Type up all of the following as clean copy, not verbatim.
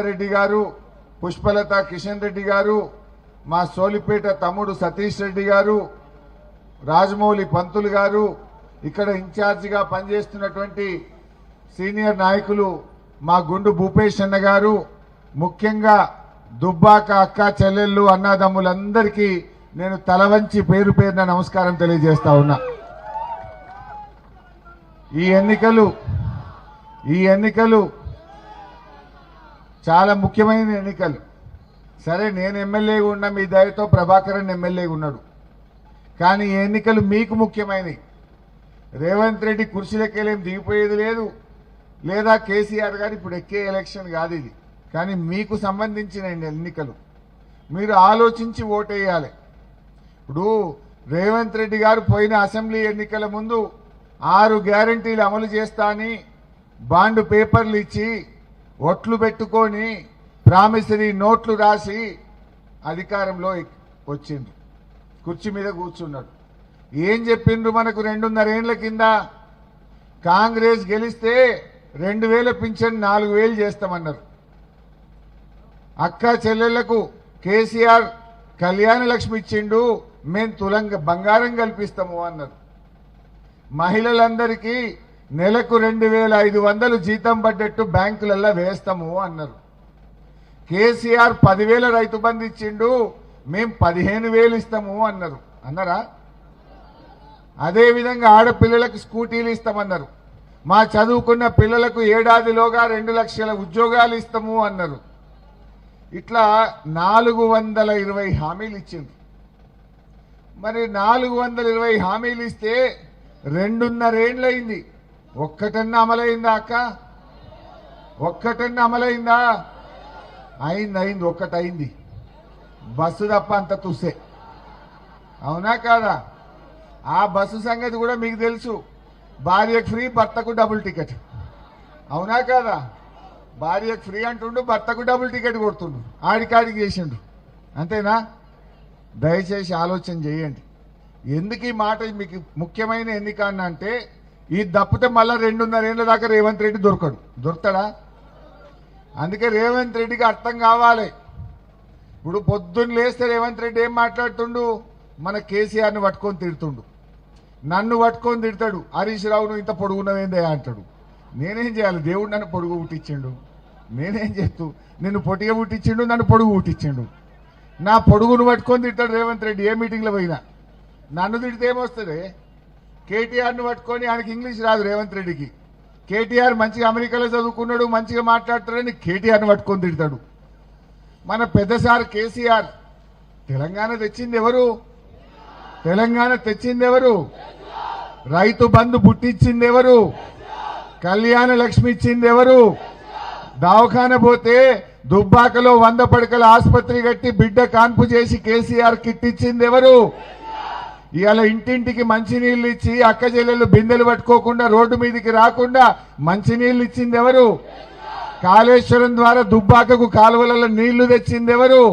రెడ్డి గారు, పుష్పలత కిషన్ రెడ్డి గారు, మా సోలిపేట తమ్ముడు సతీష్ రెడ్డి గారు, రాజమౌళి పంతులు గారు, ఇక్కడ ఇన్ఛార్జిగా పనిచేస్తున్నటువంటి సీనియర్ నాయకులు మా గుండు భూపేష్ అన్న గారు, ముఖ్యంగా దుబ్బాక అక్క చెల్లెళ్ళు అన్నదమ్ములందరికీ నేను తలవంచి పేరు పేరున నమస్కారం తెలియజేస్తా ఉన్నా. ఈ ఎన్నికలు చాలా ముఖ్యమైన ఎన్నికలు. సరే, నేను ఎమ్మెల్యేగా ఉన్నా, మీ దయతో ప్రభాకరన్ ఎమ్మెల్యేగా ఉన్నాడు. కానీ ఈ ఎన్నికలు మీకు ముఖ్యమైనవి. రేవంత్ రెడ్డి కుర్చీలకెళ్ళేం దిగిపోయేది లేదు, లేదా కేసీఆర్ గారు ఇప్పుడు ఎక్కే ఎలక్షన్ కాదు ఇది. కానీ మీకు సంబంధించిన ఎన్నికలు. మీరు ఆలోచించి ఓటేయాలి. ఇప్పుడు రేవంత్ రెడ్డి గారు పోయిన అసెంబ్లీ ఎన్నికల ముందు 6 గ్యారంటీలు అమలు చేస్తా అని బాండ్ పేపర్లు ఇచ్చి ఒట్లు పెట్టుకొని ప్రామిసరీ నోట్లు రాసి అధికారంలో వచ్చిండ్రు, కుర్చీ మీద కూర్చున్నాడు. ఏం చెప్పిండ్రు మనకు 2.5 ఏళ్ల కింద? కాంగ్రెస్ గెలిస్తే 2000 పింఛన్ 4000 చేస్తామన్నారు. అక్క చెల్లెళ్లకు కేసీఆర్ కళ్యాణ లక్ష్మి ఇచ్చిండు, మేము తులంగా బంగారం కల్పిస్తాము అన్నారు. మహిళలందరికీ నెలకు 2500 జీతం పడ్డట్టు బ్యాంకులలో వేస్తాము అన్నారు. కేసీఆర్ 10,000 రైతు బంధు ఇచ్చిండు, మేము 15,000 ఇస్తాము అన్నారు. అన్నారా? అదేవిధంగా ఆడపిల్లలకు స్కూటీలు ఇస్తామన్నారు. మా చదువుకున్న పిల్లలకు ఏడాదిలోగా 2 లక్షల ఉద్యోగాలు ఇస్తాము అన్నారు. ఇట్లా 420 హామీలు ఇచ్చిండ్రు. మరి 420 హామీలు ఇస్తే 2.5 ఏళ్ళయింది. ఒక్కటన్నా అమలైందా అక్క? ఒక్కటన్నా అమలైందా? అయింది, ఒక్కటైంది. బస్సు తప్ప అంత తుస్సే. అవునా కాదా? ఆ బస్సు సంగతి కూడా మీకు తెలుసు. భార్యకు ఫ్రీ, భర్తకు డబుల్ టికెట్. అవునా కాదా? భార్యకు ఫ్రీ అంటుండు, భర్తకు డబుల్ టికెట్ కొడుతుండు, ఆడికాడికి చేసిండు. అంతేనా? దయచేసి ఆలోచన చేయండి. ఎందుకు ఈ మాట మీకు ముఖ్యమైన ఎన్నిక అంటే, ఈ తప్పితే మళ్ళా 2.5 ఏళ్ల దాకా రేవంత్ రెడ్డి దొరుకుతాడా? అందుకే రేవంత్ రెడ్డికి అర్థం కావాలి. ఇప్పుడు పొద్దున్న లేస్తే రేవంత్ రెడ్డి ఏం మాట్లాడుతుండు? మన కేసీఆర్ని పట్టుకొని తిడుతుండు, నన్ను పట్టుకొని తిడతాడు. హరీష్ రావును ఇంత పొడుగున్నవేందే అంటాడు. నేనేం చేయాలి? దేవుడు నన్ను పొడుగు పుట్టించిండు, నేనేం చేస్తూ? నిన్ను పొట్టిగా పుట్టించిండు, నన్ను పొడుగు పుట్టించిండు. నా పొడుగును పట్టుకొని తిడతాడు రేవంత్ రెడ్డి. ఏ మీటింగ్లో పోయినా నన్ను తిడితే ఏమొస్తుంది? కేటీఆర్ను పట్టుకొని, ఆయనకి ఇంగ్లీష్ రాదు రేవంత్ రెడ్డికి. కేటీఆర్ మంచిగా అమెరికాలో చదువుకున్నాడు, మంచిగా మాట్లాడుతాడని కేటీఆర్ను పట్టుకొని తిడతాడు. మన పెద్ద సార్ కేసీఆర్ తెలంగాణ తెచ్చింది ఎవరు? తెలంగాణ తెచ్చింది ఎవరు? రైతు బంధు పుట్టించింది ఎవరు? కళ్యాణ లక్ష్మి ఇచ్చింది ఎవరు? దవాఖాన పోతే దుబ్బాకలో 100 పడకల ఆసుపత్రి కట్టి బిడ్డ కాన్పు చేసి కేసీఆర్ కిట్ ఇచ్చింది ఎవరు? ఇవాళ ఇంటింటికి మంచినీళ్ళు ఇచ్చి అక్క చెల్లెళ్ళు బిందెలు పట్టుకోకుండా రోడ్డు మీదకి రాకుండా మంచినీళ్ళు ఇచ్చింది ఎవరు? కాళేశ్వరం ద్వారా దుబ్బాకకు కాలువలలో నీళ్లు తెచ్చింది ఎవరు?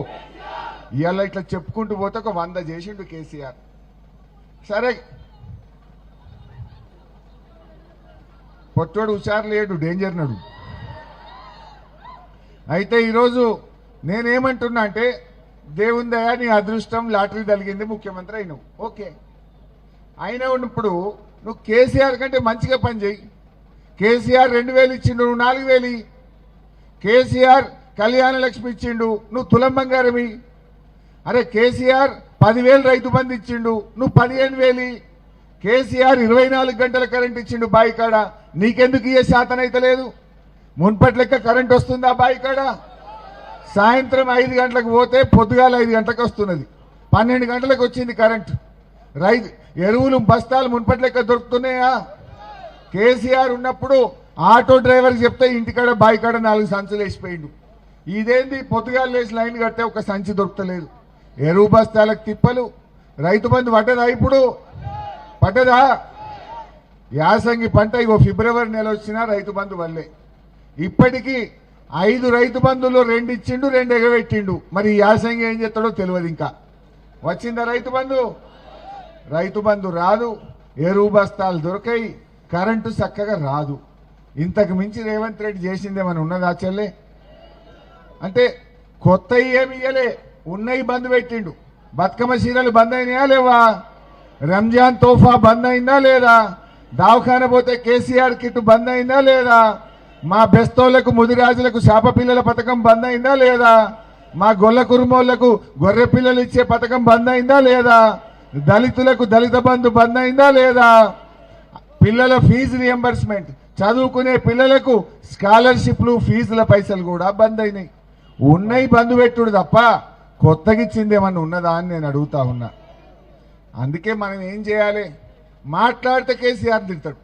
ఇవాళ ఇట్లా చెప్పుకుంటూ పోతే ఒక 100 చేసిండు కేసీఆర్. సరే, పొట్టోడు హుషారు లేడు, డేంజర్ నడు. అయితే ఈరోజు నేనేమంటున్నా అంటే, దేవుని దయా నీ అదృష్టం, లాటరీ తగిలింది, ముఖ్యమంత్రి అయినావు. ఓకే, అయినా ఉన్నప్పుడు నువ్వు కేసీఆర్ కంటే మంచిగా పని చేయి. కేసీఆర్ 2000 ఇచ్చిండు, నువ్వు 4000. కేసీఆర్ కళ్యాణ లక్ష్మి ఇచ్చిండు, నువ్వు తులం బంగారమి. అరే, కేసీఆర్ 10,000 రైతు బంధు ఇచ్చిండు, నువ్వు 15,000. కేసీఆర్ 24 గంటల కరెంట్ ఇచ్చిండు బాయికాడ, నీకెందుకు ఇయ్యే శాతం అయితే లేదు? మున్పటి లెక్క కరెంట్ వస్తుందా బాయికాడ? సాయంత్రం 5 గంటలకు పోతే పొద్దుగాల 5 గంటలకు వస్తున్నది, 12 గంటలకు వచ్చింది కరెంట్. ఎరువులు బస్తాలు మున్పటి లెక్క దొరుకుతున్నాయా? కేసీఆర్ ఉన్నప్పుడు ఆటో డ్రైవర్కి చెప్తే ఇంటికాడ బాయికాడ 4 సంచులు వేసిపోయిండు. ఇదేంది? పొద్దుగాల లేచి లైన్ కట్టే ఒక సంచి దొరుకుతలేదు. ఎరువు బస్తాలకు తిప్పలు. రైతు బంధు పడ్డదా? ఇప్పుడు పడ్డదా? యాసంగి పంట ఇగో ఫిబ్రవరి నెల వచ్చినా రైతు బంధు వల్లే. ఇప్పటికీ 5 రైతు బంధులు 2 ఇచ్చిండు, 2 ఎగబెట్టిండు. మరి యాసంగి ఏం చేస్తాడో తెలియదు. ఇంకా వచ్చిందా రైతు బంధు? రైతు బంధు రాదు, ఎరువు బస్తాలు దొరకాయి, కరెంటు చక్కగా రాదు. ఇంతకు మించి రేవంత్ రెడ్డి చేసిందేమని ఉన్నదా చెల్లె? అంటే కొత్త ఏమి ఇయ్యలే, ఉన్నవి బంద్ పెట్టిండు. బతుకమ్మ చీరలు బంద్ అయినాయా లేవా? రంజాన్ తోఫా బంద్ అయిందా లేదా? దవాఖాన పోతే కేసీఆర్ కిట్ బంద్ అయిందా లేదా? మా బెస్తోళ్లకు ముదిరాజులకు శాప పిల్లల పథకం బంద్ అయిందా లేదా? మా గొల్ల కురుమోళ్లకు గొర్రె పిల్లలు ఇచ్చే పథకం బంద్ అయిందా లేదా? దళితులకు దళిత బంధు బంద్ అయిందా లేదా? పిల్లల ఫీజు రియంబర్స్మెంట్, చదువుకునే పిల్లలకు స్కాలర్షిప్లు ఫీజుల పైసలు కూడా బంద్ అయినాయి. ఉన్నాయి బంద్ పెట్టుడు తప్ప కొత్తగా ఇచ్చింది ఏమన్నా ఉన్నదా అని నేను అడుగుతా ఉన్నా. అందుకే మనం ఏం చేయాలి? మాట్లాడితే కేసీఆర్ తిడతాడు.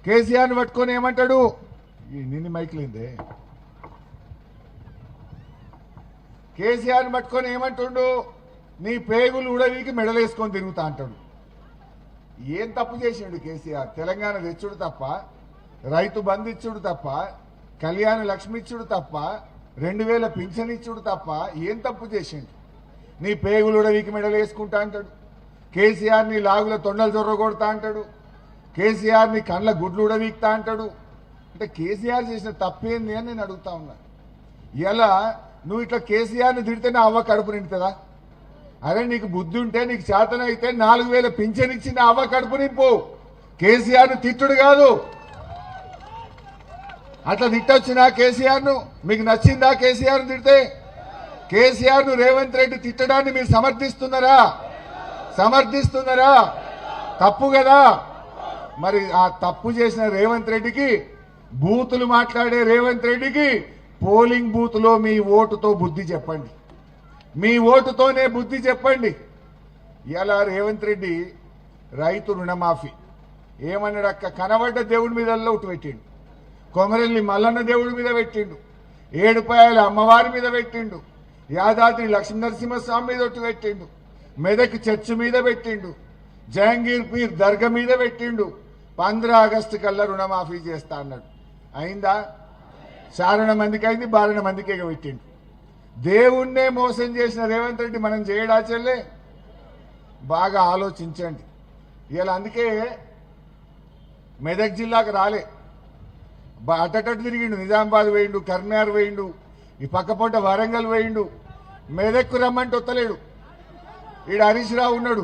కేసీఆర్ని పట్టుకొని ఏమంటాడు? నిన్ను మైకులేందే. కేసీఆర్ని పట్టుకొని ఏమంటుండు? నీ పేగులు ఉడవీకి మెడలేసుకొని తిరుగుతా అంటాడు. ఏం తప్పు చేసిండు కేసీఆర్? తెలంగాణ తెచ్చుడు తప్ప, రైతు బంధు ఇచ్చుడు తప్ప, కళ్యాణ లక్ష్మి ఇచ్చుడు తప్ప, 2000 పింఛన్ ఇచ్చుడు తప్ప ఏం తప్పు చేసిండు? నీ పేగులు ఉడవీకి మెడలేసుకుంటా అంటాడు. కేసీఆర్ ని లాగుల తొండలు చొర్రగొడతా అంటాడు. కేసీఆర్ ని కండ్ల గుడ్లు ఉడవీక్తా అంటాడు. అంటే కేసీఆర్ చేసిన తప్పేంది అని నేను అడుగుతా ఉన్నా. ఇలా నువ్వు ఇట్లా కేసీఆర్ని తిడితే నా అవ్వ కడుపు నిండుతుందా? అరే నీకు బుద్ధి ఉంటే, నీకు చేతన అయితే 4000 పింఛన్ ఇచ్చి నా అవ్వ కడుపు నింపు. కేసీఆర్ను తిట్టుడు కాదు. అట్లా తిట్టొచ్చినా కేసీఆర్ను? మీకు నచ్చిందా కేసీఆర్ను తిడితే? కేసీఆర్ను రేవంత్ రెడ్డి తిట్టడాన్ని మీరు సమర్థిస్తున్నారా? సమర్థిస్తున్నారా? తప్పు కదా. మరి ఆ తప్పు చేసిన రేవంత్ రెడ్డికి, బూతులు మాట్లాడే రేవంత్ రెడ్డికి పోలింగ్ బూత్ లో మీ ఓటుతో బుద్ధి చెప్పండి. మీ ఓటుతోనే బుద్ధి చెప్పండి. ఇలా రేవంత్ రెడ్డి రైతు రుణమాఫీ ఏమన్నాడు? అక్క కనబడ్డ దేవుడి మీద ఒట్టు పెట్టిండు. కొమరెల్లి మల్లన్న దేవుడి మీద పెట్టిండు. ఏడుపాయల అమ్మవారి మీద పెట్టిండు. యాదాద్రి లక్ష్మీనరసింహస్వామి మీద ఒట్టు పెట్టిండు. మెదక్ చర్చి మీద పెట్టిండు. జహంగీర్ పీర్ దర్గా మీద పెట్టిండు. 15 ఆగస్టు కల్లా రుణమాఫీ చేస్తా అన్నాడు. అయిందా? చారణ మందికి అయింది, 12 మందికే పెట్టిండు. దేవుణ్ణే మోసం చేసిన రేవంత్ రెడ్డి మనం చేయడా చెల్లే? బాగా ఆలోచించండి. ఇలా అందుకే మెదక్ జిల్లాకు రాలే, అటటటు తిరిగిండు. నిజామాబాద్ వేయిండు, కర్నార్ వేయిండు, ఈ పక్కపొంట వరంగల్ వేయిండు. మెదక్కు రమ్మంటే వత్తలేడు. ఈడ హరీష్ రావు ఉన్నాడు,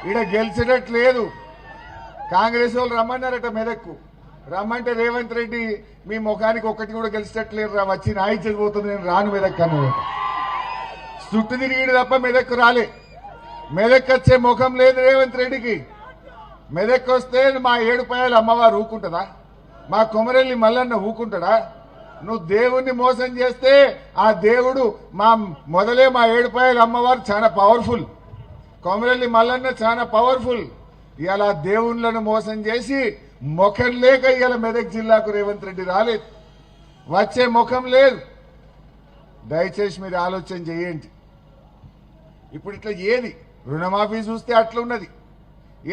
ఈడ గెలిచేటట్టు లేదు. కాంగ్రెస్ వాళ్ళు రమ్మన్నారట మెదక్కు. రమ్మంటే రేవంత్ రెడ్డి మీ ముఖానికి ఒక్కటి కూడా గెలిచేటట్లేరు రా, వచ్చి నాయిపోతుంది, నేను రాను మెదక్ అన్నాడు. చుట్టూ తిరిగిడు తప్ప మెదక్కు రాలే. మెదక్ వచ్చే ముఖం లేదు రేవంత్ రెడ్డికి. మెదక్ వస్తే మా ఏడుపాయల అమ్మవారు ఊకుంటుందా? మా కొమరెల్లి మల్లన్న ఊకుంటాడా? నువ్వు దేవుణ్ణి మోసం చేస్తే ఆ దేవుడు మొదలే మా ఏడుపాయల అమ్మవారు చాలా పవర్ఫుల్, కొమరెల్లి మల్లన్న చాలా పవర్ఫుల్. ఇలా దేవుళ్ళను మోసం చేసి ముఖం లేక ఇవాళ మెదక్ జిల్లాకు రేవంత్ రెడ్డి రాలేదు, వచ్చే ముఖం లేదు. దయచేసి మీరు ఆలోచన చేయండి. ఇప్పుడు ఇట్లా ఏది రుణమాఫీ చూస్తే అట్లా ఉన్నది.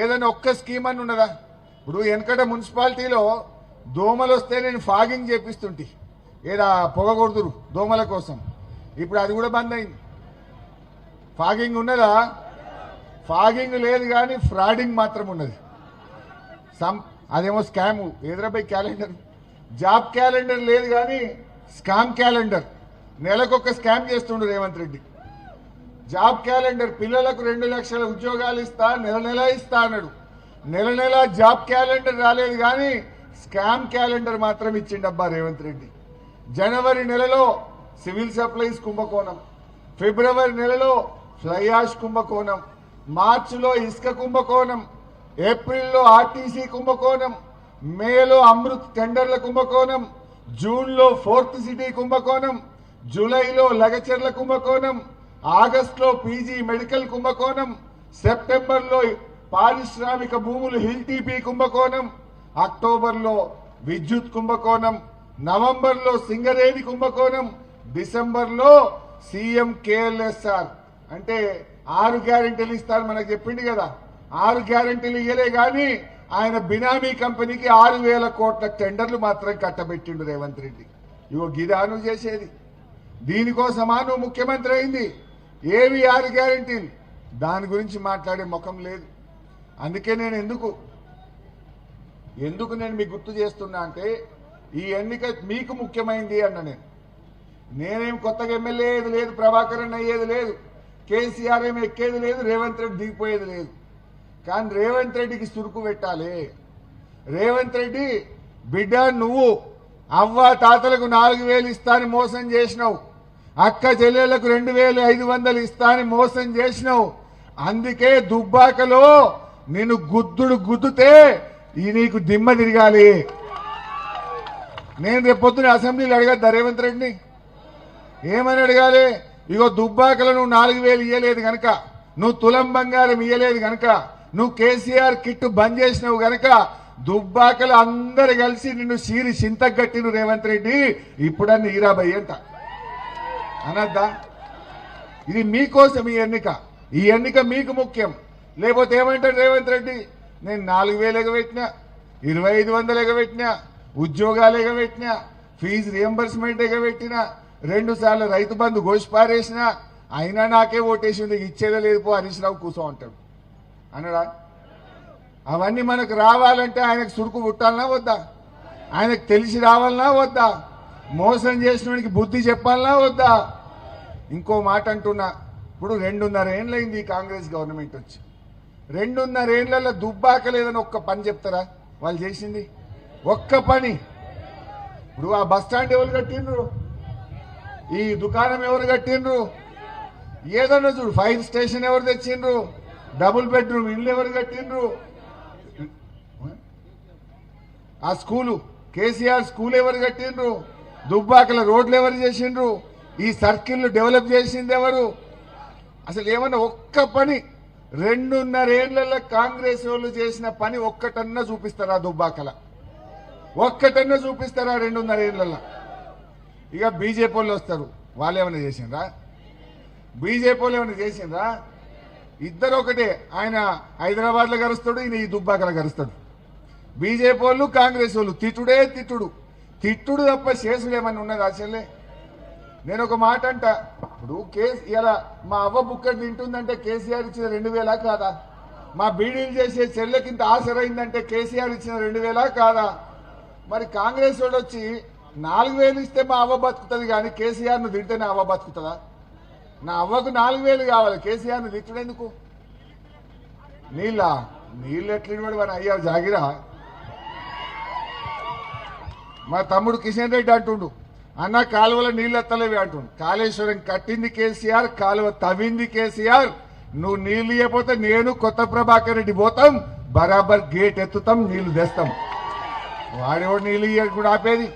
ఏదైనా ఒక్క స్కీమ్ అని ఉన్నదా? ఇప్పుడు వెనకట మున్సిపాలిటీలో దోమలు వస్తే నేను ఫాగింగ్ చేపిస్తుంటే, ఏడా పొగ కొడుతురు దోమల కోసం. ఇప్పుడు అది కూడా బంద్ అయింది. ఫాగింగ్ ఉన్నదా? ఫాగింగ్ లేదు కానీ ఫ్రాడింగ్ మాత్రం ఉన్నది. అదేమో scam. Hyderabad calendar, job calendar లేదు కానీ స్కామ్ క్యాలెండర్. నెలకొక స్కామ్ చేస్తుండు రేవంత్ రెడ్డి. జాబ్ క్యాలెండర్, పిల్లలకు 2 లక్షల ఉద్యోగాలు ఇస్తా, నెల ఇస్తా అన్నాడు. నెల జాబ్ క్యాలెండర్ రాలేదు కానీ స్కామ్ క్యాలెండర్ మాత్రం ఇచ్చిండబ్బా రేవంత్ రెడ్డి. జనవరి నెలలో సివిల్ సప్లైస్ కుంభకోణం, ఫిబ్రవరి నెలలో ఫ్లై యాష్ కుంభకోణం, మార్చిలో ఇసుక కుంభకోణం, ఏప్రిల్లో ఆర్టీసీ కుంభకోణం, మేలో అమృత్ టెండర్ల కుంభకోణం, జూన్లో 4th సిటీ కుంభకోణం, జూలైలో లగచర్ల కుంభకోణం, ఆగస్టులో పీజీ మెడికల్ కుంభకోణం, సెప్టెంబర్లో పారిశ్రామిక భూములు హిల్ టీపీ కుంభకోణం, అక్టోబర్లో విద్యుత్ కుంభకోణం, నవంబర్లో సింగరేణి కుంభకోణం, డిసెంబర్లో సీఎం కేఎల్ఎస్ఆర్ అంటే 6 గ్యారెంటీలు ఇస్తారు మనకు చెప్పింది కదా. 6 గ్యారెంటీలు ఇయ్యలే కానీ ఆయన బినామీ కంపెనీకి 6,000 కోట్ల టెండర్లు మాత్రం కట్టబెట్టిండు రేవంత్ రెడ్డి. ఇగో గిదాను చేసేది. దీనికోసమా నువ్వు ముఖ్యమంత్రి అయింది? ఏవి 6 గ్యారెంటీలు? దాని గురించి మాట్లాడే ముఖం లేదు. అందుకే నేను ఎందుకు నేను మీకు గుర్తు చేస్తున్నా అంటే, ఈ ఎన్నిక మీకు ముఖ్యమైంది అన్న నేనేం కొత్తగా ఎమ్మెల్యే ఏది లేదు, ప్రభాకర్ అన్న అయ్యేది లేదు, కేసీఆర్ ఏమి ఎక్కేది లేదు, రేవంత్ రెడ్డి దిగిపోయేది లేదు. కానీ రేవంత్ రెడ్డికి సురుకు పెట్టాలి. రేవంత్ రెడ్డి బిడ్డ నువ్వు అవ్వ తాతలకు 4,000 ఇస్తాని మోసం చేసినావు, అక్క చెల్లెళ్లకు 2,500 ఇస్తాని మోసం చేసినావు. అందుకే దుబ్బాకలో నేను గుద్దుతే నీకు దిమ్మ తిరగాలి. నేను రేపు పొద్దున అసెంబ్లీలో అడగద్దా రేవంత్ రెడ్డిని? ఏమని అడగాలి? ఇగో దుబ్బాకలో నువ్వు 4,000 ఇయ్యలేదు గనక, నువ్వు తులం బంగారం ఇయ్యలేదు గనక, నువ్వు కేసీఆర్ కిట్టు బంద్ చేసినావు గనక దుబ్బాకలు అందరు కలిసి నిన్ను సీరి చింతగట్టిను రేవంత్ రెడ్డి, ఇప్పుడన్నీ ఈరాబయ్య అంట అనద్దా? ఇది మీకోసం ఈ ఎన్నిక. ఈ ఎన్నిక మీకు ముఖ్యం. లేకపోతే ఏమంటాడు రేవంత్ రెడ్డి? నేను 4,000 ఎగబెట్టినా, 2,500 ఎగబెట్టినా, ఉద్యోగాలు ఎగబెట్టినా, ఫీజు రియంబర్స్మెంట్ ఎగబెట్టినా, 2 సార్లు రైతు బంధు గోష్పారేసినా, అయినా నాకే ఓటేసింది, ఇచ్చేదే లేదు పో హరీష్ రావు కూర్చో అంటాడు అన్నాడా? అవన్నీ మనకు రావాలంటే ఆయనకు సురుకు పుట్టాలనా వద్దా? ఆయనకు తెలిసి రావాలనా వద్దా? మోసం చేసిన వాడికి బుద్ధి చెప్పాలనా వద్దా? ఇంకో మాట అంటున్నా, ఇప్పుడు 2.5 ఏళ్ళైంది ఈ కాంగ్రెస్ గవర్నమెంట్ వచ్చి. 2.5 ఏళ్లలో దుబ్బాకలేదని ఒక్క పని చెప్తారా వాళ్ళు చేసింది? ఒక్క పని. ఇప్పుడు ఆ బస్ స్టాండ్ ఎవరు కట్టిండ్రు? ఈ దుకాణం ఎవరు కట్టిండ్రు? ఏదన్నా చూడు, ఫైర్ స్టేషన్ ఎవరు తెచ్చిండ్రు? డబుల్ బెడ్రూమ్ ఇల్లు ఎవరు కట్టిండ్రు? ఆ స్కూలు కేసీఆర్ స్కూల్ ఎవరు కట్టిండ్రు? దుబ్బాకల రోడ్లు ఎవరు చేసిండ్రు? ఈ సర్కిల్ డెవలప్ చేసింది ఎవరు? అసలు ఏమన్నా ఒక్క పని 2.5 ఏళ్లలో కాంగ్రెస్ వాళ్ళు చేసిన పని ఒక్కటన్నా చూపిస్తారా? దుబ్బాకల ఒక్కటన్నా చూపిస్తారా 2.5 ఏళ్లలో? ఇక బీజేపీ వాళ్ళు వస్తారు, వాళ్ళు ఏమైనా చేసిండ్రా? బీజేపీ వాళ్ళు ఏమైనా చేసిండ్రా? ఇద్దరు ఒకటే. ఆయన హైదరాబాద్ లో గరుస్తాడు, ఈయన ఈ దుబ్బాకల గరుస్తాడు. బీజేపీ వాళ్ళు కాంగ్రెస్ వాళ్ళు తిట్టుడే తిట్టుడు తప్ప చేసుడు ఏమన్నా ఉన్నది అసలే? నేను ఒక మాట అంట, ఇప్పుడు ఇలా మా అవ్వ బుక్కటి తింటుందంటే కేసీఆర్ ఇచ్చిన 2,000 కాదా? మా బీడీలు చేసే చెల్లెకింత ఆసరైందంటే కేసీఆర్ ఇచ్చిన 2,000 కాదా? మరి కాంగ్రెస్ వాడు వచ్చి 4,000 ఇస్తే మా అవ్వ బతుకుతుంది, కానీ కేసీఆర్ ను తింటే నా అవ్వ బతుకుతుందా? నా అవ్వకు 4,000 కావాలి, కేసీఆర్ ను తిట్టుడెందుకు? నీళ్ళు ఎట్లినవాడు వాడు అయ్యా జాగిరా. మా తమ్ముడు కిషన్ రెడ్డి అంటుండు, అన్న కాలువల నీళ్ళు ఎత్తలేవి అంటుండు. కాళేశ్వరం కట్టింది కేసీఆర్, కాలువ తవ్వింది కేసీఆర్. నువ్వు నీళ్లు ఇవ్వకపోతే నేను కొత్త ప్రభాకర్ రెడ్డి పోతాం, బరాబర్ గేట్ ఎత్తుతాం, నీళ్లు తెస్తాం. వాడేవాడు నీళ్లు ఇవ్వకుండా ఆపేది?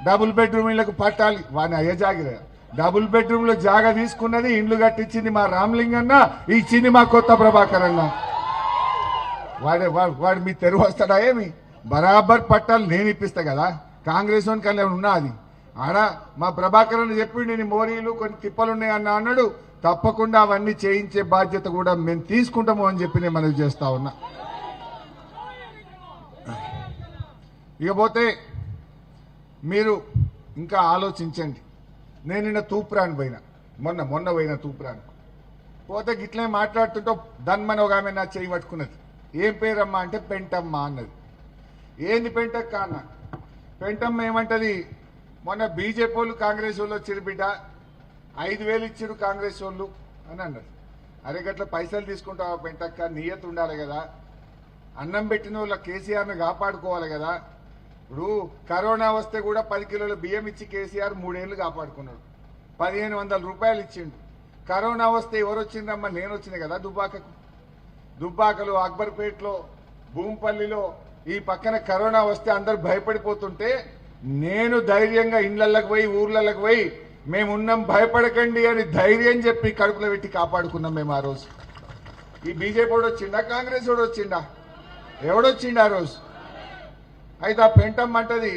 డబుల్ బెడ్రూమ్ ఇళ్లకు పట్టాలి, వాడిని అయ్యే జాగిరా. డబుల్ బెడ్రూమ్ లో జాగా తీసుకున్నది, ఇండ్లు కట్టించింది మా రామ్లింగన్న, ఇచ్చింది మా కొత్త ప్రభాకర్ అన్న. వాడు మీ తెరువు వస్తాడా ఏమి? బరాబర్ పట్టాలు నేను ఇప్పిస్తా కదా. కాంగ్రెస్ వానికి అలా ఉన్నా అది ఆడ మా ప్రభాకర్ అని చెప్పి నేను మోరీలు కొన్ని తిప్పలున్నాయి అన్నాడు. తప్పకుండా అవన్నీ చేయించే బాధ్యత కూడా మేము తీసుకుంటాము అని చెప్పి నేను మనవి చేస్తా ఉన్నా. ఇకపోతే మీరు ఇంకా ఆలోచించండి. నేను నిన్న తూప్రాన్ పోయినా, మొన్న పోయినా తూప్రాన్ పోతే గిట్లే మాట్లాడుతుంటే దన్మని ఒక ఆమె నా చేయి పట్టుకున్నది. ఏం పేరమ్మా అంటే పెంటమ్మ అన్నది. ఏంది పెంటక్క అన్న? పెంటమ్మ ఏమంటది, మొన్న బీజేపీ వాళ్ళు కాంగ్రెస్ వాళ్ళు వచ్చిరు బిడ్డ, 5,000 ఇచ్చిరు కాంగ్రెస్ వాళ్ళు అని అన్నది. అరే గట్ల పైసలు తీసుకుంటావా పెంటక్క? నియత ఉండాలి కదా. అన్నం పెట్టిన వాళ్ళ కేసీఆర్ను కాపాడుకోవాలి కదా. ఇప్పుడు కరోనా వస్తే కూడా 10 కిలోల బియ్యం ఇచ్చి కేసీఆర్ 3 ఏళ్లు కాపాడుకున్నాడు. 1,500 రూపాయలు ఇచ్చిండు. కరోనా వస్తే ఎవరు వచ్చిందమ్మా? నేను వచ్చిన కదా దుబ్బాకకు. దుబ్బాకలో, అక్బర్పేటలో, భూంపల్లిలో ఈ పక్కన కరోనా వస్తే అందరు భయపడిపోతుంటే నేను ధైర్యంగా ఇండ్లకి పోయి ఊర్లకి పోయి మేమున్నాం భయపడకండి అని ధైర్యం చెప్పి కడుపులో పెట్టి కాపాడుకున్నాం మేము ఆ రోజు. ఈ బీజేపీ వాడు వచ్చిండా? కాంగ్రెస్ వాడు వచ్చిండా? ఎవడొచ్చిండు ఆ రోజు? అయితే ఆ పెంటమ్మ అంటది,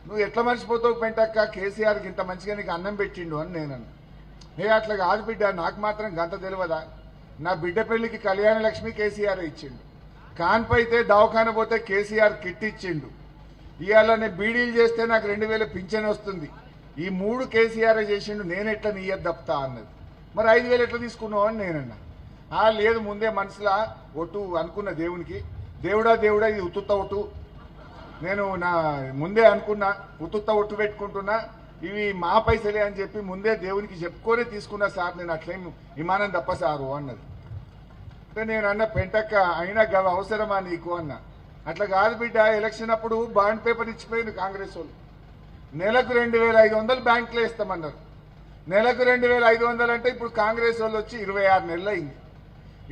నువ్వు ఎట్లా మర్చిపోతావు పెంటక్క, కేసీఆర్కి ఇంత మంచిగా నీకు అన్నం పెట్టిండు అని నేనన్నా. అట్లా కాదు బిడ్డ, నాకు మాత్రం గంత తెలియదా? నా బిడ్డ పెళ్లికి కళ్యాణ లక్ష్మి కేసీఆర్ ఇచ్చిండు. కాన్పైతే దవాఖాన పోతే కేసీఆర్ కిట్ ఇచ్చిండు. ఇవాళ నేను బీడీలు చేస్తే నాకు 2,000 పింఛన్ వస్తుంది. ఈ 3 కేసీఆర్ చేసిండు, నేను ఎట్లా నీయద్దు తప్తా అన్నది. మరి 5,000 ఎట్లా తీసుకున్నావు అని నేనన్నా. లేదు ముందే మనసులా ఒట్టు అనుకున్న దేవునికి, దేవుడా ఇది ఉత్తుత్త ఒట్టు నేను నా ముందే అనుకున్నా, ఉత్తుత్త ఒట్టు పెట్టుకుంటున్నా, ఇవి మా పైసలే అని చెప్పి ముందే దేవునికి చెప్పుకొని తీసుకున్నా సార్, నేను అట్లేం విమానం తప్ప సారు అన్నది. అంటే నేను అన్న పెంటక్క అయినా గవ అవసరమా నీకు అన్న. అట్లా కాదు బిడ్డ, ఎలక్షన్ అప్పుడు బాండ్ పేపర్ ఇచ్చిపోయింది కాంగ్రెస్ వాళ్ళు. నెలకు 2500 బ్యాంకులో ఇస్తామన్నారు. నెలకు 2500 అంటే ఇప్పుడు కాంగ్రెస్ వాళ్ళు వచ్చి 26 నెలలు అయింది.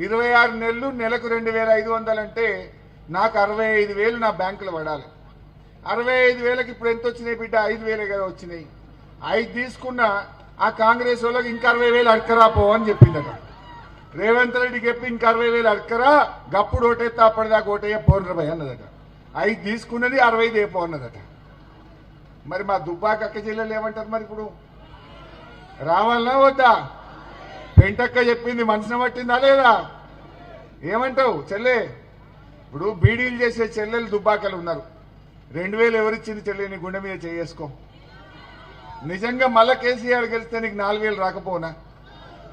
26 నెలలు నెలకు 2500 అంటే నాకు 65,000 నా బ్యాంకులో పడాలి. 65,000కి ఇప్పుడు ఎంత వచ్చినాయి బిడ్డ? 5,000 కదా వచ్చినాయి. 5 తీసుకున్నా ఆ కాంగ్రెస్ వాళ్ళకి ఇంకా 60,000 అడకరాపో అని చెప్పిందట. రేవంత్ రెడ్డికి చెప్పి ఇంకా 60,000 అడకరా, గప్పుడు ఓటేస్తా అప్పటిదాకా ఓటేయ పోనరభై అన్నదట. 5 తీసుకున్నది 65 ఏపో అన్నదట. మరి మా దుబ్బాక అక్క జిల్లాలు ఏమంటారు మరి? ఇప్పుడు రావాలనా వద్దా? పెంటక్క చెప్పింది మనసున పట్టిందా లేదా? ఏమంటావు చెల్లె? ఇప్పుడు బీడీలు చేసే చెల్లెలు దుబ్బాకలు ఉన్నారు. 2,000 ఎవరిచ్చింది చెల్లె? నీ గుండె మీద చేసుకో. నిజంగా మళ్ళా కేసీఆర్ గెలిస్తే నీకు 4,000 రాకపోనా?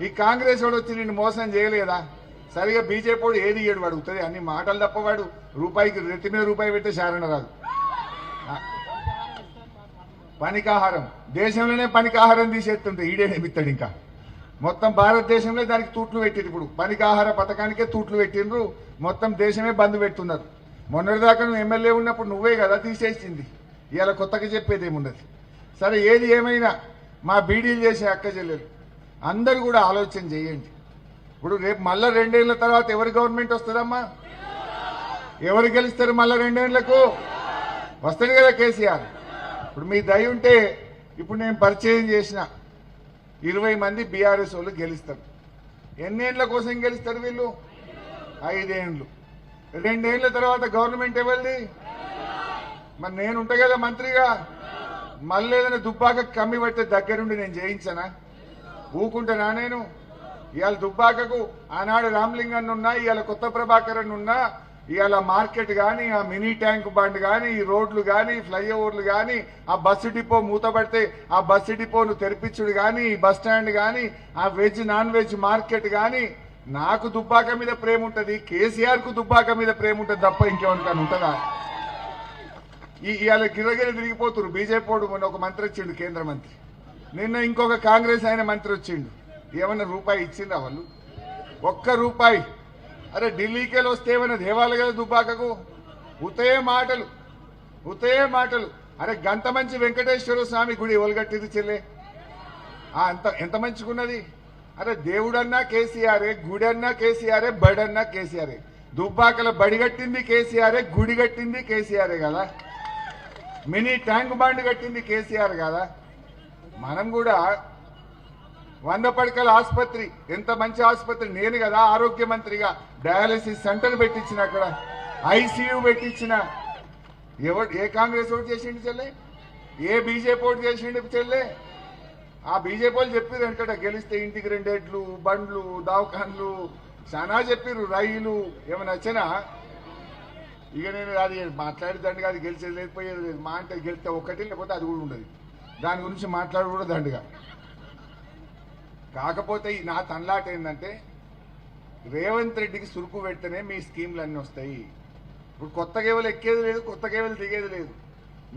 ఈ కాంగ్రెస్ వాడు వచ్చి నిన్ను మోసం చేయలేదా? సరిగా బీజేపీ వాడు ఏది ఇయ్యడు, వాడు అవుతుంది అన్ని మాటలు తప్ప. వాడు రూపాయికి రెత్తి మీద రూపాయి పెట్టే శారణ రాదు. పనికాహారం దేశంలోనే పనికాహారం తీసేస్తుంటే ఈడేనేమిస్తాడు? ఇంకా మొత్తం భారతదేశంలో దానికి తూట్లు పెట్టిండ్రు. ఇప్పుడు పనికాహార పథకానికే తూట్లు పెట్టిండ్రు. మొత్తం దేశమే బంద్ పెడుతున్నారు. మొన్నటిదాకా నువ్వు ఎమ్మెల్యే ఉన్నప్పుడు నువ్వే కదా తీసేసింది. ఇవాళ కొత్తగా చెప్పేది ఏమున్నది? సరే, ఏది ఏమైనా మా బీడీలు చేసే అక్క చెల్లెలు అందరూ కూడా ఆలోచన చేయండి. ఇప్పుడు రేపు మళ్ళా 2 ఏళ్ల తర్వాత ఎవరి గవర్నమెంట్ వస్తుందమ్మా? ఎవరు గెలుస్తారు మళ్ళా 2 ఏళ్లకు? వస్తాడు కదా కేసీఆర్. ఇప్పుడు మీ దయ ఉంటే ఇప్పుడు నేను పరిచయం చేసిన 20 మంది బీఆర్ఎస్ వాళ్ళు గెలుస్తారు. ఎన్నేళ్ల కోసం గెలుస్తారు వీళ్ళు? 5 ఏళ్ళు. 2 ఏళ్ల తర్వాత గవర్నమెంట్ ఎవరిది? మరి నేను ఉంటా కదా మంత్రిగా. మళ్ళీ ఏదైనా దుబ్బాక కమ్మి పట్టే దగ్గరుండి నేను చేయించనా? ఊకుంటానా నేను? ఇవాళ దుబ్బాకకు ఆనాడు రామలింగన్ ఉన్నా, ఇవాళ కొత్త ప్రభాకరన్ ఉన్నా, ఇవాళ మార్కెట్ కానీ, ఆ మినీ ట్యాంక్ బండ్ కానీ, ఈ రోడ్లు కానీ, ఫ్లైఓవర్లు కానీ, ఆ బస్సు డిపో మూతపడితే ఆ బస్సు డిపోను తెరిపించుడు కానీ, ఈ బస్ స్టాండ్ కానీ, ఆ వెజ్ నాన్ వెజ్ మార్కెట్ కానీ, నాకు దుబ్బాక మీద ప్రేమ ఉంటుంది, కేసీఆర్ కు దుబ్బాక మీద ప్రేమ ఉంటుంది తప్ప ఇంకేమనుకని ఉంటుందా? ఇవాళ గిరగిర తిరిగిపోతున్నారు. బీజేపీ వాడు మొన్న ఒక మంత్రి వచ్చిండు, కేంద్ర మంత్రి. నిన్న ఇంకొక కాంగ్రెస్ ఆయన మంత్రి వచ్చిండు. ఏమన్నా రూపాయి ఇచ్చిండ్రా వాళ్ళు? ఒక్క రూపాయి. అరే ఢిల్లీకెళ్ళి వస్తే ఏమైనా దేవాలి కదా దుబ్బాకకు? ఉతే మాటలు, ఉతే మాటలు. అరే గంత మంచి వెంకటేశ్వర స్వామి గుడి ఎవరు కట్టింది చెల్లె? అంత ఎంత మంచిగున్నది. అరే దేవుడన్నా కేసీఆరే, గుడి అన్నా కేసీఆరే, బడి అన్నా కేసీఆరే. దుబ్బాకల బడి కట్టింది కేసీఆరే, గుడి కట్టింది కేసీఆరే కదా. మినీ ట్యాంక్ బండ్ కట్టింది కేసీఆర్ కదా. మనం కూడా 100 పడకల ఆసుపత్రి, ఎంత మంచి ఆసుపత్రి. నేను కదా ఆరోగ్య మంత్రిగా డయాలసిస్ సెంటర్ పెట్టించిన, అక్కడ ఐసీయూ పెట్టించిన. ఏ కాంగ్రెస్ ఓటు చేసిండు చెల్లె? ఏ బీజేపీ ఓటు చేసిండు చెల్లె? ఆ బీజేపీ వాళ్ళు చెప్పారు వెనకట గెలిస్తే ఇంటికి 2 ఎడ్లు, బండ్లు, దవాఖాన్లు చాలా చెప్పారు, రైలు. ఏమైనా వచ్చినా ఇక నేను అది మాట్లాడేదండి, అది గెలిచేది లేకపోయేది లేదు. మా అంటే గెలిస్తే ఒకటి, లేకపోతే అది కూడా ఉండదు. దాని గురించి మాట్లాడు కూడా దండుగా. కాకపోతే నా తన్లాట ఏంటంటే, రేవంత్ రెడ్డికి సురుకు పెడితేనే మీ స్కీమ్లు అన్నీ వస్తాయి. ఇప్పుడు కొత్త కేవలు ఎక్కేది లేదు, కొత్త కేవలు దిగేది లేదు.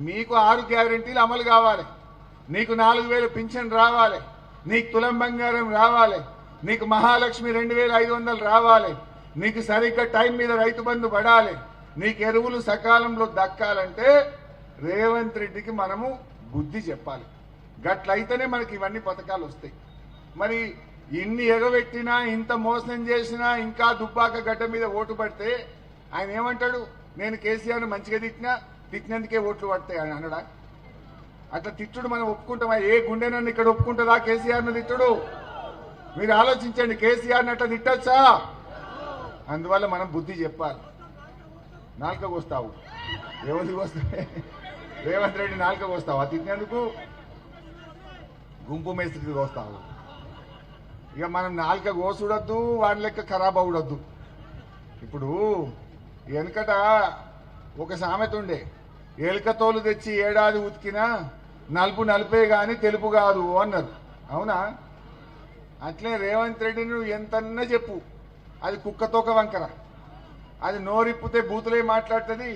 మీకు 6 గ్యారెంటీలు అమలు కావాలి. నీకు 4,000 పింఛన్ రావాలి, నీకు తులం బంగారం రావాలి, నీకు మహాలక్ష్మి 2,500 రావాలి, నీకు సరిగ్గా టైం మీద రైతు బంధు పడాలి, నీకు ఎరువులు సకాలంలో దక్కాలంటే రేవంత్ రెడ్డికి మనము బుద్ధి చెప్పాలి. గట్లయితేనే మనకి ఇవన్నీ పథకాలు వస్తాయి. మరి ఇన్ని ఎగబెట్టినా, ఇంత మోసం చేసినా, ఇంకా దుబ్బాక గడ్డ మీద ఓటు పడితే ఆయన ఏమంటాడు? నేను కేసీఆర్ను మంచిగా తిట్టినందుకే ఓట్లు పడతాయి అని అనడా? అట్లా తిట్టుడు మనం ఒప్పుకుంటామా? ఏ గుండెనన్ను ఇక్కడ ఒప్పుకుంటుందా కేసీఆర్ను తిట్టుడు? మీరు ఆలోచించండి, కేసీఆర్ని అట్లా తిట్టొచ్చా? అందువల్ల మనం బుద్ధి చెప్పాలి. నాలుకకు వస్తావు, ఎవరికి వస్తాయి? రేవంత్ రెడ్డి నాలుకకు వస్తావు, అది తిట్టినందుకు గుంపు మేస్త్రికి వస్తావు. ఇక మనం నాలుక కోసుడద్దు, వాడి లెక్క ఖరాబ్ అవడద్దు. ఇప్పుడు వెనకట ఒక సామెత ఉండే, ఎలుకతోలు తెచ్చి ఏడాది ఉతికినా నలుపు నలుపే గాని తెలుపు కాదు అన్నారు. అవునా? అట్లే రేవంత్ రెడ్డి నువ్వు ఎంతన్నా చెప్పు, అది కుక్కతోక వంకర. అది నోరిప్పితే బూతులే మాట్లాడుతుంది,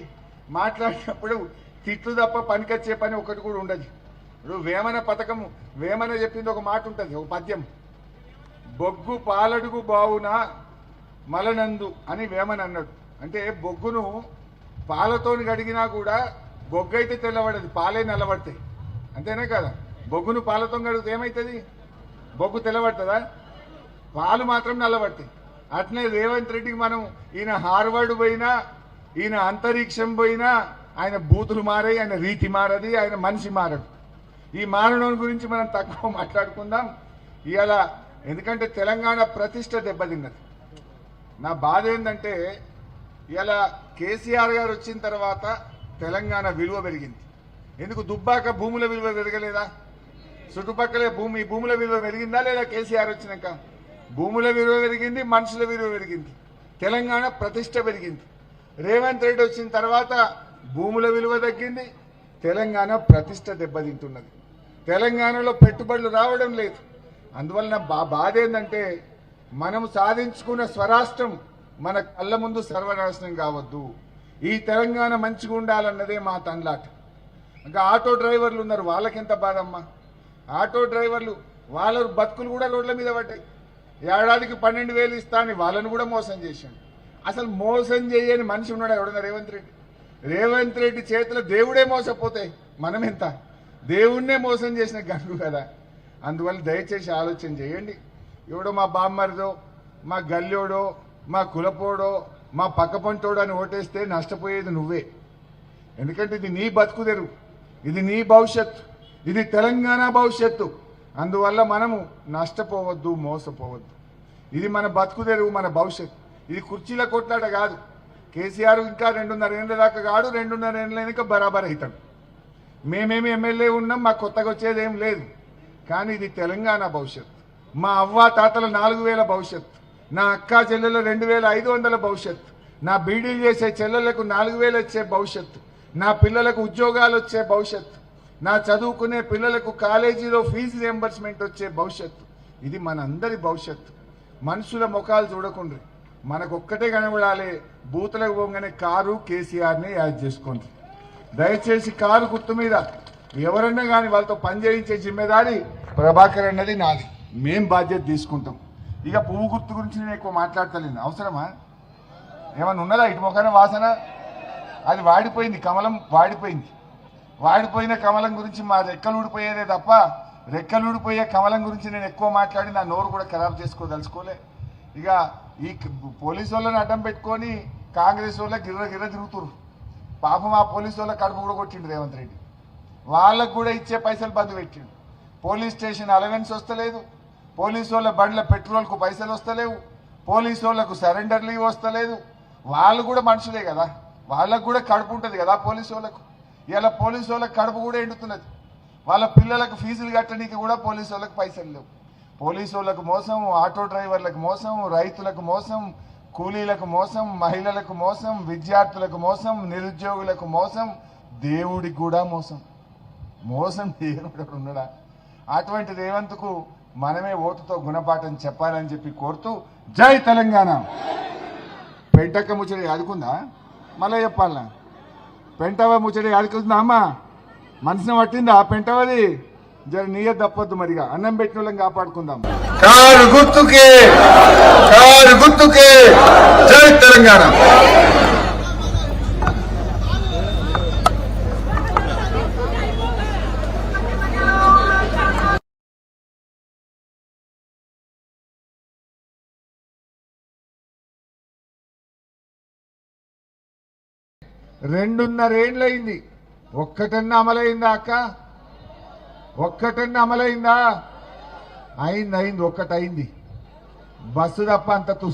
మాట్లాడినప్పుడు తిట్లు తప్ప పనికొచ్చే పని ఒకటి కూడా ఉండదు. ఇప్పుడు వేమన పథకం, వేమన చెప్పింది ఒక మాట ఉంటుంది, ఒక పద్యం, బొగ్గు పాలడుగు బావున మలనందు అని వేమన అన్నాడు. అంటే బొగ్గును పాలతోని గడిగినా కూడా బొగ్గు అయితే తెల్లబడదు, పాలే నల్లబడతాయి. అంతేనే కదా? బొగ్గును పాలతో గడిగితే ఏమవుతుంది? బొగ్గు తెల్లబడుతుందా? పాలు మాత్రం నల్లబడతాయి. అట్లనే రేవంత్ రెడ్డికి మనం ఈయన హార్వర్డ్ పోయినా, ఈయన అంతరిక్షం పోయినా, ఆయన బూతులు మారాయి, ఆయన రీతి మారది, ఆయన మనిషి మారడు. ఈ మారడం గురించి మనం తక్కువ మాట్లాడుకుందాం ఇవాళ. ఎందుకంటే తెలంగాణ ప్రతిష్ట దెబ్బతిన్నది. నా బాధ ఏంటంటే ఇవాళ కేసీఆర్ గారు వచ్చిన తర్వాత తెలంగాణ విలువ పెరిగింది. ఎందుకు? దుబ్బాక భూముల విలువ పెరగలేదా? చుట్టుపక్కల భూముల విలువ పెరిగిందా లేదా? కేసీఆర్ వచ్చినాక భూముల విలువ పెరిగింది, మనుషుల విలువ పెరిగింది, తెలంగాణ ప్రతిష్ట పెరిగింది. రేవంత్ రెడ్డి వచ్చిన తర్వాత భూముల విలువ తగ్గింది, తెలంగాణ ప్రతిష్ట దెబ్బతింటున్నది. తెలంగాణలో పెట్టుబడులు రావడం లేదు. అందువలన బాధ ఏంటంటే మనం సాధించుకున్న స్వరాష్ట్రం మన కళ్ళ ముందు సర్వనాశనం కావద్దు. ఈ తెలంగాణ మంచిగా ఉండాలన్నదే మా తండ్లాట. ఇంకా ఆటో డ్రైవర్లు ఉన్నారు, వాళ్ళకెంత బాధమ్మా. ఆటో డ్రైవర్లు వాళ్ళ బతుకులు కూడా రోడ్ల మీద పడ్డాయి. ఏడాదికి 12,000 ఇస్తా అని వాళ్ళను కూడా మోసం చేశాను. అసలు మోసం చేయని మనిషి ఉన్నాడు ఎవడన్నా? రేవంత్ రెడ్డి. రేవంత్ రెడ్డి చేతిలో దేవుడే మోసపోతే మనం ఎంత? దేవుణ్ణే మోసం చేసిన గంగు కదా. అందువల్ల దయచేసి ఆలోచన చేయండి. ఎవడో మా బామ్మరిదో, మా గల్లోడో, మా కులపోడో, మా పక్క పంటోడో అని ఓటేస్తే నష్టపోయేది నువ్వే. ఎందుకంటే ఇది నీ బతుకు తెరువు, ఇది నీ భవిష్యత్తు, ఇది తెలంగాణ భవిష్యత్తు. అందువల్ల మనము నష్టపోవద్దు, మోసపోవద్దు. ఇది మన బతుకు తెరువు, మన భవిష్యత్తు. ఇది కుర్చీల కొట్లాట కాదు. కేసీఆర్ ఇంకా 2.5 ఏళ్ళ దాకా కాడు, 2.5 ఏళ్ళ వెనుక బరాబర్ అవుతాడు. మేమేమి ఎమ్మెల్యే ఉన్నాం, మాకు కొత్తగా వచ్చేది ఏం లేదు. కానీ ఇది తెలంగాణ భవిష్యత్తు. మా అవ్వ తాతల 4,000 భవిష్యత్తు, నా అక్క చెల్లెల 2,500 భవిష్యత్తు, నా బీడీలు చేసే చెల్లెలకు 4,000 వచ్చే భవిష్యత్తు, నా పిల్లలకు ఉద్యోగాలు వచ్చే భవిష్యత్తు, నా చదువుకునే పిల్లలకు కాలేజీలో ఫీజు రియంబర్స్మెంట్ వచ్చే భవిష్యత్తు. ఇది మనందరి భవిష్యత్తు. మనుషుల ముఖాలు చూడకుండా మనకొక్కటే కనబడాలి. బూతులకు పోగానే కారు కేసీఆర్ని యాడ్ చేసుకోండి. దయచేసి కారు గుర్తు మీద ఎవరన్నా కానీ వాళ్ళతో పనిచేయించే జిమ్మెదారి ప్రభాకర్ అన్నది నాది. మేం బాధ్యత తీసుకుంటాం. ఇక పువ్వు గుర్తు గురించి నేను ఎక్కువ మాట్లాడతలేను. అవసరమా? ఏమన్నా ఉన్నదా ఇటు మొక్కన వాసన? అది వాడిపోయింది, కమలం వాడిపోయింది. వాడిపోయిన కమలం గురించి మా రెక్కలు ఊడిపోయేదే తప్ప రెక్కలు ఊడిపోయే కమలం గురించి నేను ఎక్కువ మాట్లాడి నా నోరు కూడా ఖరాబ్ చేసుకోదలుచుకోలే. ఇక ఈ పోలీసు వాళ్ళని అడ్డం పెట్టుకొని కాంగ్రెస్ వాళ్ళ గిర్ర తిరుగుతురు. పాపం ఆ పోలీసు వాళ్ళ కడుపు కూడా కొట్టిండు రేవంత్ రెడ్డి. వాళ్ళకు కూడా ఇచ్చే పైసలు బంద్ పెట్టిండు. పోలీస్ స్టేషన్ అలవెన్స్ వస్తలేదు, పోలీసు వాళ్ళ బండ్ల పెట్రోల్కు పైసలు వస్తలేవు, పోలీసు వాళ్ళకు సరెండర్ లీవ్ వస్తలేదు. వాళ్ళు కూడా మనుషులే కదా, వాళ్ళకు కూడా కడుపు ఉంటుంది కదా పోలీసు వాళ్ళకు. ఇలా పోలీసు వాళ్ళకి కడుపు కూడా ఎండుతున్నది. వాళ్ళ పిల్లలకు ఫీజులు కట్టడానికి కూడా పోలీసు వాళ్ళకి పైసలు లేవు. పోలీసు వాళ్ళకు మోసం, ఆటో డ్రైవర్లకు మోసం, రైతులకు మోసం, కూలీలకు మోసం, మహిళలకు మోసం, విద్యార్థులకు మోసం, నిరుద్యోగులకు మోసం, దేవుడికి కూడా మోసం. మోసం దేవుడు ఉన్నాడా? అటువంటి రేవంత్కు మనమే ఓటుతో గుణపాఠం చెప్పాలని చెప్పి కోరుతూ జై తెలంగాణ. పెంటక్క ముచ్చడి ఆదుకుందా? మళ్ళీ చెప్పాలనా? పెంటవ ముచ్చడి ఆదుకుందా అమ్మా? మనసుని పట్టిందా పెంటవది? జర నీయ తప్పొద్దు. మరిగా అన్నం పెట్టిన వాళ్ళని కాపాడుకుందాం. కారు గుర్తుకే, కారు గుర్తుకే, జై తెలంగాణ. రెండున్నర ఏళ్ళయింది. ఒక్కటన్నా అమలైందా అక్క? ఒక్కటన్నా అమలైందా? అయింది, ఒక్కటైంది. బస్సు తప్ప అంత తుస్సు.